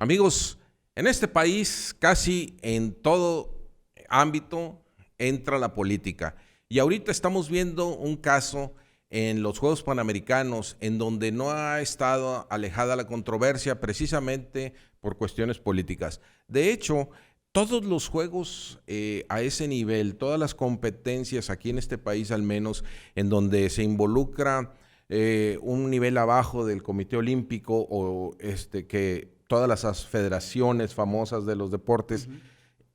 Amigos, en este país casi en todo ámbito entra la política. Y ahorita estamos viendo un caso en los Juegos Panamericanos en donde no ha estado alejada la controversia precisamente por cuestiones políticas. De hecho, todos los juegos a ese nivel, todas las competencias aquí en este país al menos, en donde se involucra un nivel abajo del Comité Olímpico o que todas las federaciones famosas de los deportes,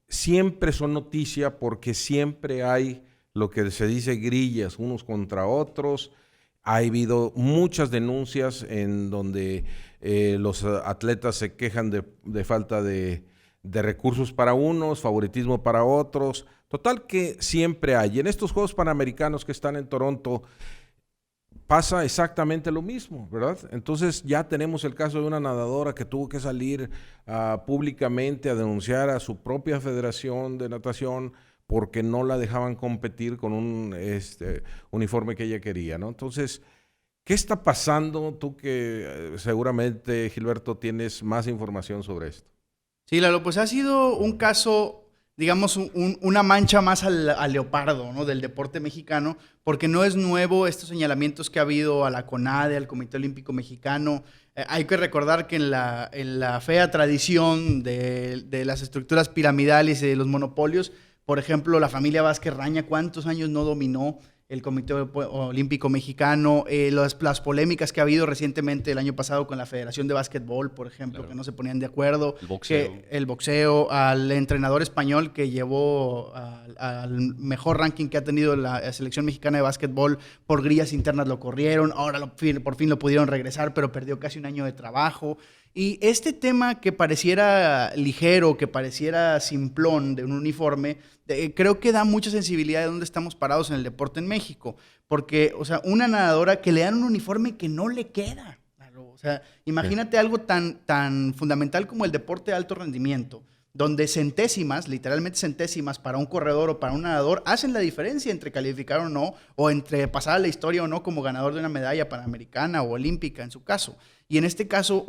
siempre son noticia porque siempre hay lo que se dice grillas unos contra otros. Ha habido muchas denuncias en donde los atletas se quejan de falta de recursos para unos, favoritismo para otros. Total que siempre hay. Y en estos Juegos Panamericanos que están en Toronto pasa exactamente lo mismo, ¿verdad? Entonces ya tenemos el caso de una nadadora que tuvo que salir públicamente a denunciar a su propia federación de natación porque no la dejaban competir con un uniforme que ella quería, ¿no? Entonces, ¿qué está pasando? Tú que seguramente, Gilberto, tienes más información sobre esto. Sí, Lalo, pues ha sido un caso, digamos, una mancha más al leopardo, ¿no?, del deporte mexicano, porque no es nuevo estos señalamientos que ha habido a la CONADE, al Comité Olímpico Mexicano. Hay que recordar que en la fea tradición de las estructuras piramidales y de los monopolios, por ejemplo, la familia Vázquez Raña, ¿cuántos años no dominó el Comité Olímpico Mexicano? Las polémicas que ha habido recientemente el año pasado con la Federación de Básquetbol, por ejemplo, claro, que no se ponían de acuerdo. El boxeo, al entrenador español que llevó al mejor ranking que ha tenido la selección mexicana de básquetbol, por grillas internas lo corrieron, ahora por fin lo pudieron regresar, pero perdió casi un año de trabajo. Y este tema que pareciera ligero, que pareciera simplón de un uniforme, creo que da mucha sensibilidad de dónde estamos parados en el deporte en México. Porque, o sea, una nadadora que le dan un uniforme que no le queda. O sea, imagínate algo tan fundamental como el deporte de alto rendimiento, donde centésimas, literalmente centésimas, para un corredor o para un nadador, hacen la diferencia entre calificar o no, o entre pasar a la historia o no como ganador de una medalla panamericana o olímpica en su caso. Y en este caso,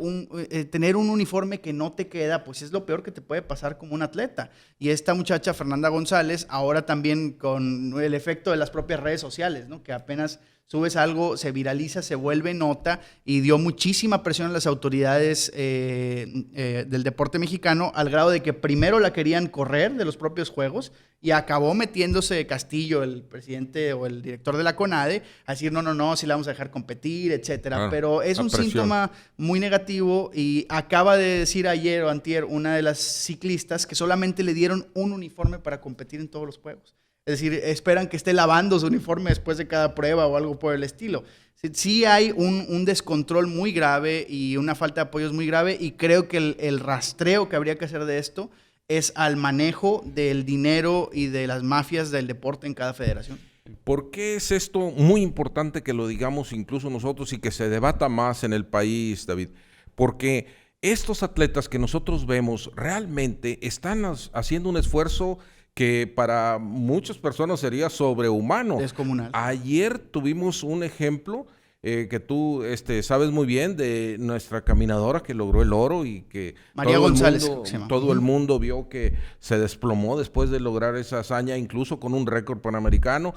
tener un uniforme que no te queda, pues es lo peor que te puede pasar como un atleta. Y esta muchacha, Fernanda González, ahora también con el efecto de las propias redes sociales, ¿no?, que apenas subes algo, se viraliza, se vuelve nota y dio muchísima presión a las autoridades del deporte mexicano, al grado de que primero la querían correr de los propios juegos y acabó metiéndose Castillo, el presidente o el director de la CONADE, a decir no, si la vamos a dejar competir, etcétera. Pero es un síntoma muy negativo y acaba de decir ayer o antier una de las ciclistas que solamente le dieron un uniforme para competir en todos los juegos. Es decir, esperan que esté lavando su uniforme después de cada prueba o algo por el estilo. Sí hay un descontrol muy grave y una falta de apoyos muy grave, y creo que el rastreo que habría que hacer de esto es al manejo del dinero y de las mafias del deporte en cada federación. ¿Por qué es esto muy importante que lo digamos incluso nosotros y que se debata más en el país, David? Porque estos atletas que nosotros vemos realmente están haciendo un esfuerzo que para muchas personas sería sobrehumano. Descomunal. Ayer tuvimos un ejemplo que tú sabes muy bien, de nuestra caminadora que logró el oro y que María González, todo el mundo vio que se desplomó después de lograr esa hazaña, incluso con un récord panamericano.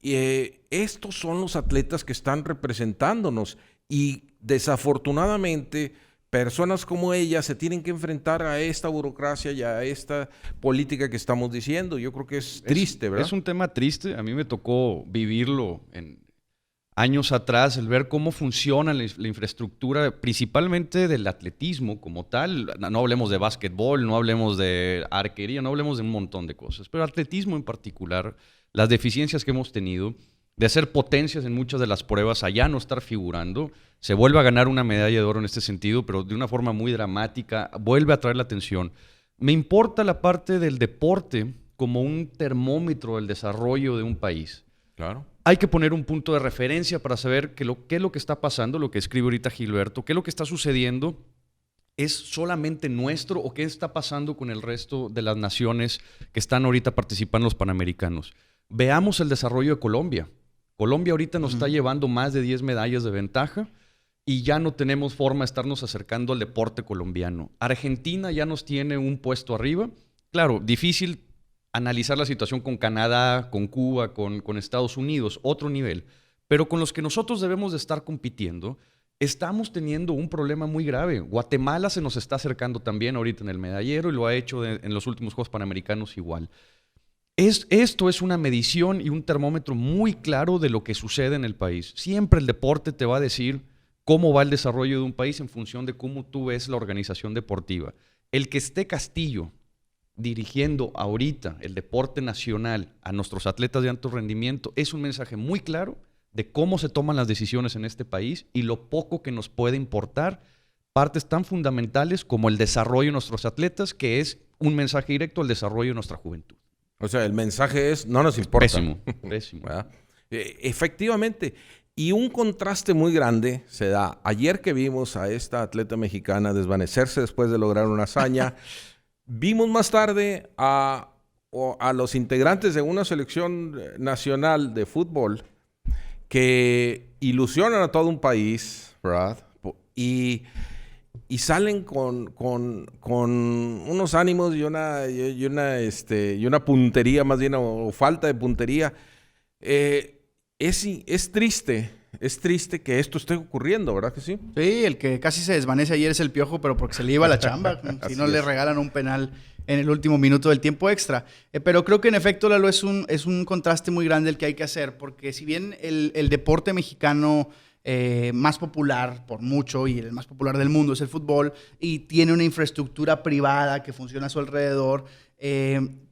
Estos son los atletas que están representándonos y desafortunadamente personas como ella se tienen que enfrentar a esta burocracia y a esta política que estamos diciendo. Yo creo que es triste, ¿verdad? Es un tema triste. A mí me tocó vivirlo años atrás, el ver cómo funciona la infraestructura, principalmente del atletismo como tal. No hablemos de básquetbol, no hablemos de arquería, no hablemos de un montón de cosas, pero atletismo en particular, las deficiencias que hemos tenido de ser potencias en muchas de las pruebas, allá no estar figurando, se vuelve a ganar una medalla de oro en este sentido, pero de una forma muy dramática, vuelve a traer la atención. Me importa la parte del deporte como un termómetro del desarrollo de un país. Claro. Hay que poner un punto de referencia para saber qué es lo que está pasando, lo que escribe ahorita Gilberto, qué es lo que está sucediendo, es solamente nuestro o qué está pasando con el resto de las naciones que están ahorita participando en los Panamericanos. Veamos el desarrollo de Colombia. Colombia ahorita nos está llevando más de 10 medallas de ventaja y ya no tenemos forma de estarnos acercando al deporte colombiano. Argentina ya nos tiene un puesto arriba. Claro, difícil analizar la situación con Canadá, con Cuba, con Estados Unidos, otro nivel. Pero con los que nosotros debemos de estar compitiendo, estamos teniendo un problema muy grave. Guatemala se nos está acercando también ahorita en el medallero y lo ha hecho en los últimos Juegos Panamericanos igual. Esto es una medición y un termómetro muy claro de lo que sucede en el país. Siempre el deporte te va a decir cómo va el desarrollo de un país en función de cómo tú ves la organización deportiva. El que esté Castillo dirigiendo ahorita el deporte nacional a nuestros atletas de alto rendimiento es un mensaje muy claro de cómo se toman las decisiones en este país y lo poco que nos puede importar partes tan fundamentales como el desarrollo de nuestros atletas, que es un mensaje directo al desarrollo de nuestra juventud. O sea, el mensaje es, no nos importa. Pésimo, pésimo. Efectivamente. Y un contraste muy grande se da. Ayer que vimos a esta atleta mexicana desvanecerse después de lograr una hazaña, vimos más tarde a los integrantes de una selección nacional de fútbol que ilusionan a todo un país, ¿verdad? Y salen con unos ánimos y una puntería, más bien, o falta de puntería. Es triste que esto esté ocurriendo, ¿verdad que sí? Sí, el que casi se desvanece ayer es el Piojo, pero porque se le iba la chamba. Si no le regalan un penal en el último minuto del tiempo extra. Pero creo que en efecto, Lalo, es un contraste muy grande el que hay que hacer, porque si bien el deporte mexicano más popular por mucho y el más popular del mundo es el fútbol y tiene una infraestructura privada que funciona a su alrededor,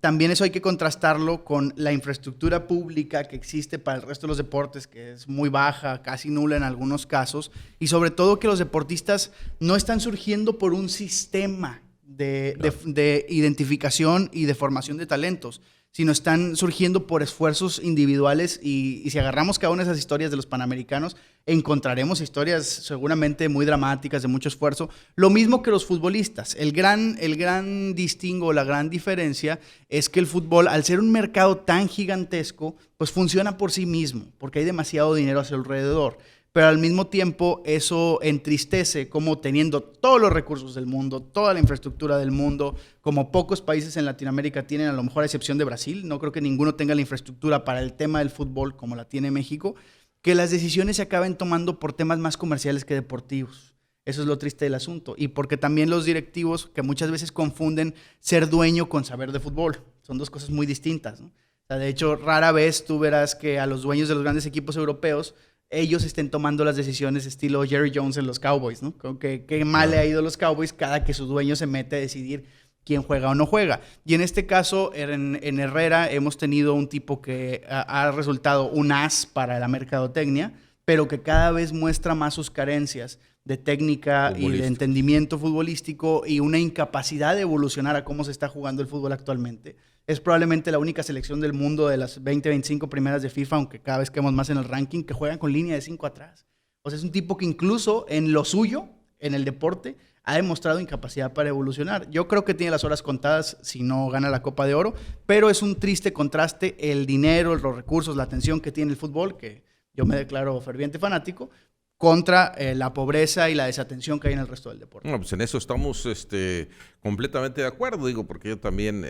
también eso hay que contrastarlo con la infraestructura pública que existe para el resto de los deportes, que es muy baja, casi nula en algunos casos, y sobre todo que los deportistas no están surgiendo por un sistema de identificación y de formación de talentos, sino están surgiendo por esfuerzos individuales y si agarramos cada una de esas historias de los panamericanos, encontraremos historias seguramente muy dramáticas, de mucho esfuerzo. Lo mismo que los futbolistas. El gran distingo, la gran diferencia es que el fútbol, al ser un mercado tan gigantesco, pues funciona por sí mismo, porque hay demasiado dinero a su alrededor. Pero al mismo tiempo eso entristece como teniendo todos los recursos del mundo, toda la infraestructura del mundo, como pocos países en Latinoamérica tienen, a lo mejor a excepción de Brasil, no creo que ninguno tenga la infraestructura para el tema del fútbol como la tiene México, que las decisiones se acaben tomando por temas más comerciales que deportivos. Eso es lo triste del asunto. Y porque también los directivos, que muchas veces confunden ser dueño con saber de fútbol, son dos cosas muy distintas, ¿no? O sea, de hecho, rara vez tú verás que a los dueños de los grandes equipos europeos ellos estén tomando las decisiones estilo Jerry Jones en los Cowboys, ¿no? Como que qué mal le ha ido a los Cowboys cada que su dueño se mete a decidir quién juega o no juega. Y en este caso, en Herrera, hemos tenido un tipo que ha resultado un as para la mercadotecnia, pero que cada vez muestra más sus carencias de técnica y de entendimiento futbolístico y una incapacidad de evolucionar a cómo se está jugando el fútbol actualmente. Es probablemente la única selección del mundo de las 20, 25 primeras de FIFA, aunque cada vez quedamos más en el ranking, que juegan con línea de 5 atrás. O sea, es un tipo que incluso en lo suyo, en el deporte, ha demostrado incapacidad para evolucionar. Yo creo que tiene las horas contadas si no gana la Copa de Oro, pero es un triste contraste el dinero, los recursos, la atención que tiene el fútbol, que yo me declaro ferviente fanático, contra la pobreza y la desatención que hay en el resto del deporte. No, pues en eso estamos completamente de acuerdo, digo, porque yo también...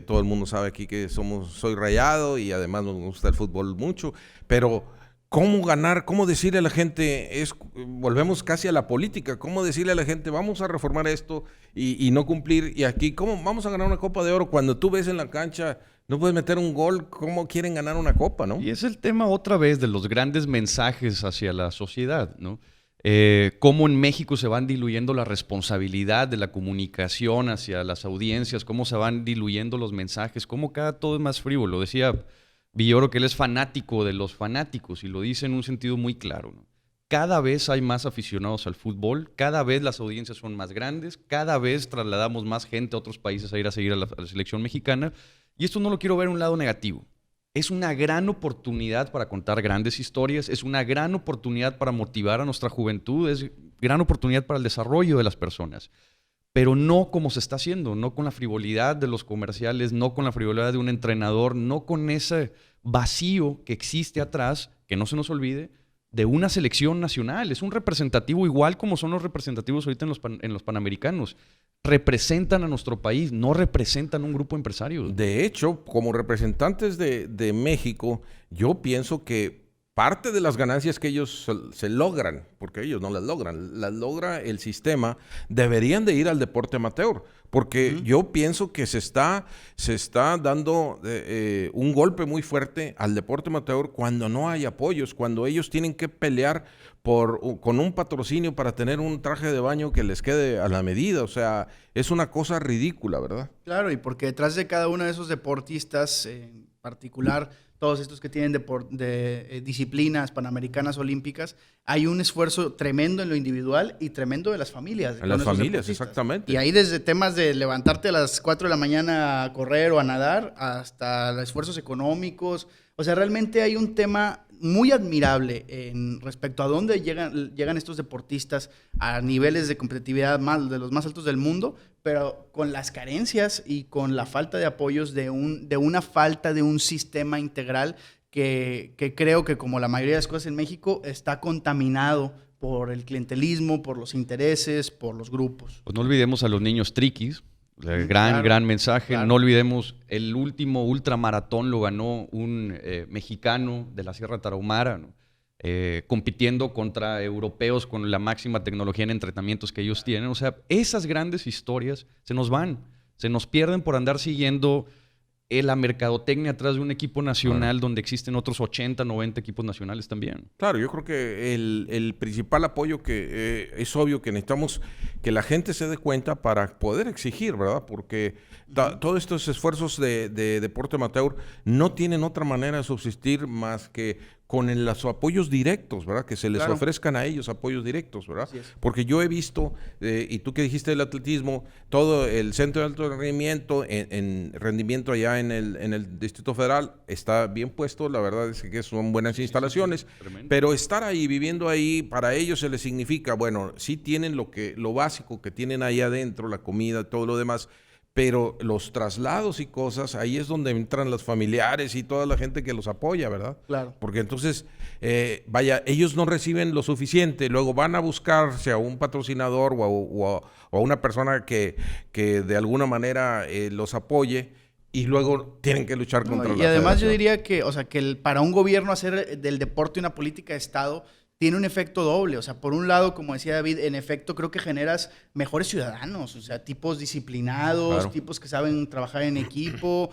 todo el mundo sabe aquí que soy rayado y además nos gusta el fútbol mucho, pero ¿cómo ganar? ¿Cómo decirle a la gente? Volvemos casi a la política. ¿Cómo decirle a la gente, vamos a reformar esto y no cumplir? Y aquí, ¿cómo vamos a ganar una Copa de Oro cuando tú ves en la cancha, no puedes meter un gol? ¿Cómo quieren ganar una Copa, no? Y es el tema otra vez de los grandes mensajes hacia la sociedad, ¿no? Cómo en México se van diluyendo la responsabilidad de la comunicación hacia las audiencias, cómo se van diluyendo los mensajes, cómo cada todo es más frívolo. Decía Villoro que él es fanático de los fanáticos y lo dice en un sentido muy claro, ¿no? Cada vez hay más aficionados al fútbol, cada vez las audiencias son más grandes, cada vez trasladamos más gente a otros países a ir a seguir a la selección mexicana y esto no lo quiero ver en un lado negativo. Es una gran oportunidad para contar grandes historias, es una gran oportunidad para motivar a nuestra juventud, es gran oportunidad para el desarrollo de las personas, pero no como se está haciendo, no con la frivolidad de los comerciales, no con la frivolidad de un entrenador, no con ese vacío que existe atrás, que no se nos olvide, de una selección nacional. Es un representativo igual como son los representativos ahorita en los Panamericanos. Representan a nuestro país, no representan un grupo empresario. De hecho, como representantes de México, yo pienso que parte de las ganancias que ellos se logran, porque ellos no las logran, las logra el sistema, deberían de ir al deporte amateur. Porque yo pienso que se está dando un golpe muy fuerte al deporte amateur cuando no hay apoyos, cuando ellos tienen que pelear con un patrocinio para tener un traje de baño que les quede a la medida. O sea, es una cosa ridícula, ¿verdad? Claro, y porque detrás de cada uno de esos deportistas, en particular todos estos que tienen disciplinas panamericanas olímpicas, hay un esfuerzo tremendo en lo individual y tremendo de las familias. En las familias, exactamente. Y ahí desde temas de levantarte a las 4 de la mañana a correr o a nadar, hasta esfuerzos económicos. O sea, realmente hay un tema muy admirable respecto a dónde llegan estos deportistas a niveles de competitividad de los más altos del mundo, pero con las carencias y con la falta de apoyos de una falta de un sistema integral que creo que, como la mayoría de las cosas en México, está contaminado por el clientelismo, por los intereses, por los grupos. Pues no olvidemos a los niños triquis. Gran mensaje. Claro. No olvidemos, el último ultramaratón lo ganó un mexicano de la Sierra Tarahumara, ¿no? Compitiendo contra europeos con la máxima tecnología en entrenamientos que ellos tienen. O sea, esas grandes historias se nos pierden por andar siguiendo la mercadotecnia atrás de un equipo nacional donde existen otros 80, 90 equipos nacionales también. Claro, yo creo que el principal apoyo que es obvio que necesitamos que la gente se dé cuenta para poder exigir, ¿verdad? Porque todos estos esfuerzos de deporte amateur no tienen otra manera de subsistir más que con los apoyos directos, ¿verdad? Que se les ofrezcan a ellos apoyos directos, ¿verdad? Porque yo he visto, y tú que dijiste del atletismo, todo el centro de alto rendimiento, en rendimiento allá en el Distrito Federal, está bien puesto, la verdad es que son buenas instalaciones, pero estar ahí, viviendo ahí, para ellos se les significa, bueno, sí tienen lo básico que tienen ahí adentro, la comida, todo lo demás, pero los traslados y cosas, ahí es donde entran los familiares y toda la gente que los apoya, ¿verdad? Claro. Porque entonces, ellos no reciben lo suficiente, luego van a buscarse a un patrocinador o a una persona que de alguna manera los apoye, y luego tienen que luchar contra la Y además federación. Yo diría que, o sea, para un gobierno hacer del deporte una política de Estado tiene un efecto doble. O sea, por un lado, como decía David, en efecto creo que generas mejores ciudadanos, o sea, tipos disciplinados, tipos que saben trabajar en equipo,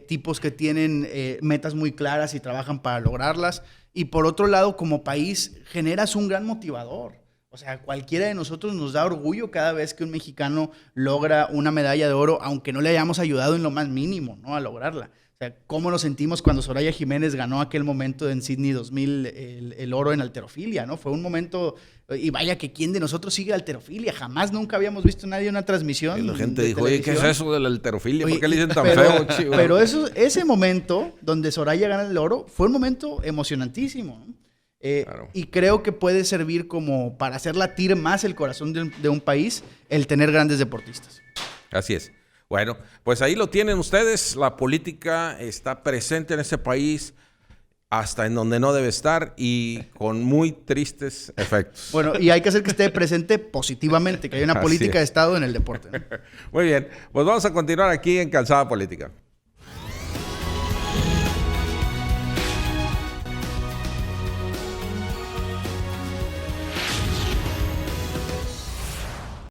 tipos que tienen metas muy claras y trabajan para lograrlas. Y por otro lado, como país, generas un gran motivador. O sea, cualquiera de nosotros nos da orgullo cada vez que un mexicano logra una medalla de oro, aunque no le hayamos ayudado en lo más mínimo, ¿no?, a lograrla. O sea, ¿cómo nos sentimos cuando Soraya Jiménez ganó aquel momento en Sydney 2000 el oro en halterofilia, ¿no? Fue un momento, y vaya que quién de nosotros sigue halterofilia, jamás nunca habíamos visto a nadie en una transmisión. Y la gente dijo, oye, ¿qué es eso de la halterofilia? ¿Por qué le dicen tan pero, feo, chico? Pero ese momento donde Soraya gana el oro fue un momento emocionantísimo, ¿no? Y creo que puede servir como para hacer latir más el corazón de un país el tener grandes deportistas. Así es. Bueno, pues ahí lo tienen ustedes. La política está presente en este país hasta en donde no debe estar y con muy tristes efectos. Bueno, y hay que hacer que esté presente positivamente, que haya una política de Estado en el deporte, ¿no? Muy bien, pues vamos a continuar aquí en Calzada Política.